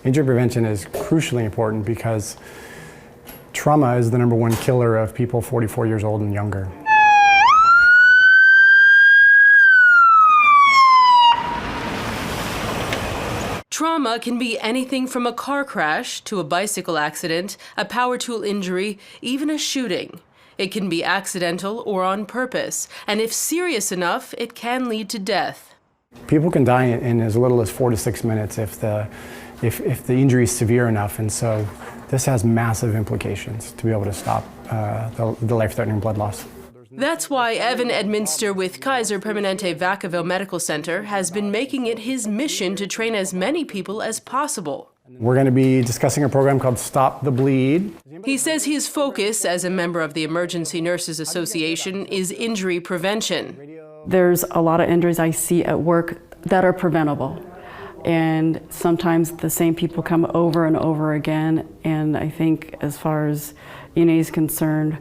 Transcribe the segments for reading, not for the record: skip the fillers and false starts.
Injury prevention is crucially important because trauma is the #1 killer of people 44 years old and younger. Trauma can be anything from a car crash to a bicycle accident, a power tool injury, even a shooting. It can be accidental or on purpose, and if serious enough, it can lead to death. People can die in as little as 4 to 6 minutes if the injury is severe enough, and so this has massive implications to be able to stop the life-threatening blood loss. That's why Evan Edminster with Kaiser Permanente Vacaville Medical Center has been making it his mission to train as many people as possible. We're going to be discussing a program called Stop the Bleed. He says his focus as a member of the Emergency Nurses Association is injury prevention. There's a lot of injuries I see at work that are preventable. And sometimes the same people come over and over again. And I think as far as ENA is concerned,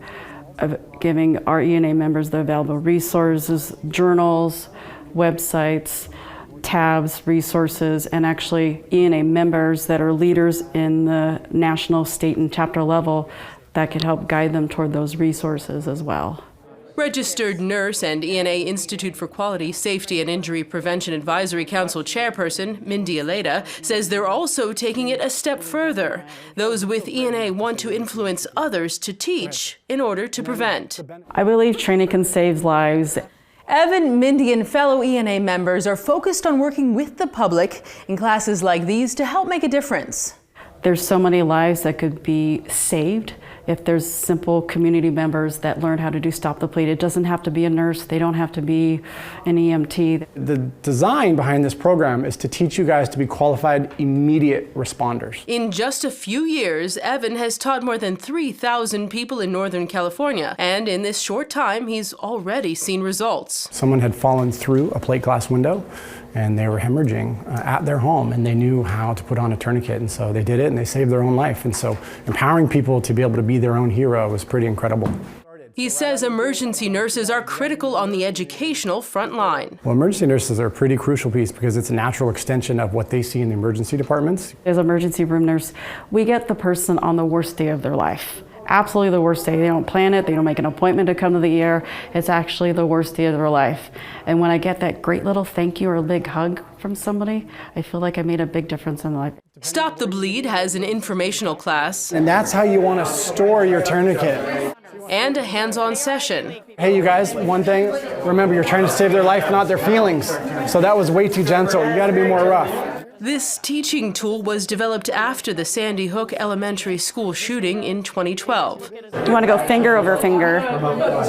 of giving our ENA members the available resources, journals, websites, tabs, resources, and actually ENA members that are leaders in the national, state, and chapter level that can help guide them toward those resources as well. Registered nurse and ENA Institute for Quality, Safety and Injury Prevention Advisory Council chairperson, Mindy Aleda, says they're also taking it a step further. Those with ENA want to influence others to teach in order to prevent. I believe training can save lives. Evan, Mindy, and fellow ENA members are focused on working with the public in classes like these to help make a difference. There's so many lives that could be saved if there's simple community members that learn how to do Stop the Bleed. It doesn't have to be a nurse, they don't have to be an EMT. The design behind this program is to teach you guys to be qualified immediate responders. In just a few years, Evan has taught more than 3,000 people in Northern California, and in this short time, he's already seen results. Someone had fallen through a plate glass window and they were hemorrhaging at their home, and they knew how to put on a tourniquet, and so they did it and they saved their own life. And so empowering people to be able to be their own hero was pretty incredible. He says emergency nurses are critical on the educational front line. Well, emergency nurses are a pretty crucial piece because it's a natural extension of what they see in the emergency departments. As an emergency room nurse, we get the person on the worst day of their life. Absolutely the worst day. They don't plan it, they don't make an appointment to come to the ER. It's actually the worst day of their life. And when I get that great little thank you or a big hug from somebody, I feel like I made a big difference in their life. Stop the Bleed has an informational class. And that's how you want to store your tourniquet. And a hands-on session. Hey, you guys, one thing, remember you're trying to save their life, not their feelings. So that was way too gentle. You got to be more rough. This teaching tool was developed after the Sandy Hook Elementary School shooting in 2012. You want to go finger over finger,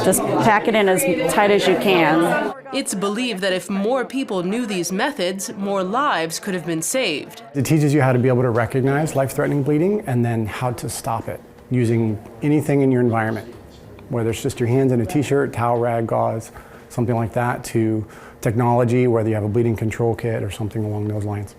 just pack it in as tight as you can. It's believed that if more people knew these methods, more lives could have been saved. It teaches you how to be able to recognize life-threatening bleeding and then how to stop it using anything in your environment, whether it's just your hands in a t-shirt, towel rag, gauze, something like that, to technology, whether you have a bleeding control kit or something along those lines.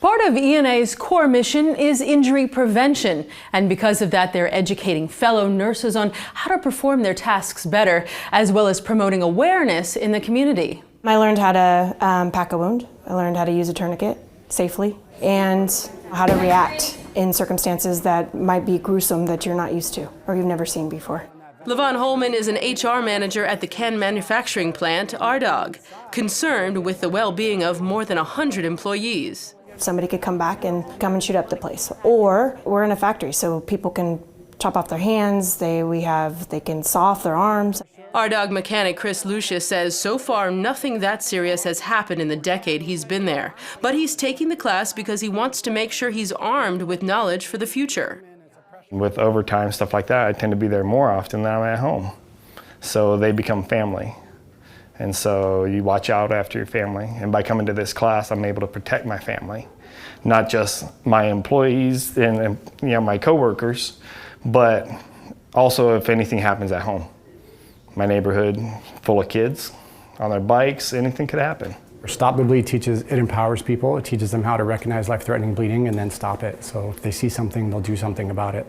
Part of ENA's core mission is injury prevention, and because of that, they're educating fellow nurses on how to perform their tasks better, as well as promoting awareness in the community. I learned how to pack a wound, I learned how to use a tourniquet safely, and how to react in circumstances that might be gruesome that you're not used to or you've never seen before. Levon Holman is an HR manager at the can manufacturing plant, RDOG, concerned with the well-being of more than 100 employees. Somebody could come back and come and shoot up the place. Or we're in a factory, so people can chop off their hands, they can saw off their arms. RDOG mechanic Chris Lucia says so far nothing that serious has happened in the decade he's been there. But he's taking the class because he wants to make sure he's armed with knowledge for the future. With overtime, stuff like that, I tend to be there more often than I'm at home. So they become family. And so you watch out after your family. And by coming to this class, I'm able to protect my family. Not just my employees and my coworkers, but also if anything happens at home. My neighborhood full of kids on their bikes, anything could happen. Stop the Bleed it empowers people. It teaches them how to recognize life-threatening bleeding and then stop it. So if they see something, they'll do something about it.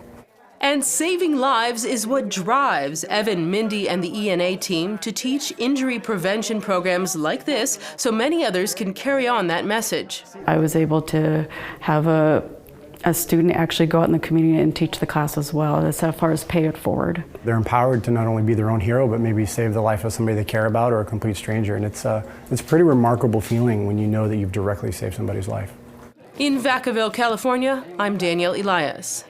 And saving lives is what drives Evan, Mindy, and the ENA team to teach injury prevention programs like this so many others can carry on that message. I was able to have a a student actually go out in the community and teach the class as well, as far as pay it forward. They're empowered to not only be their own hero, but maybe save the life of somebody they care about or a complete stranger. And it's a pretty remarkable feeling when you know that you've directly saved somebody's life. In Vacaville, California, I'm Danielle Elias.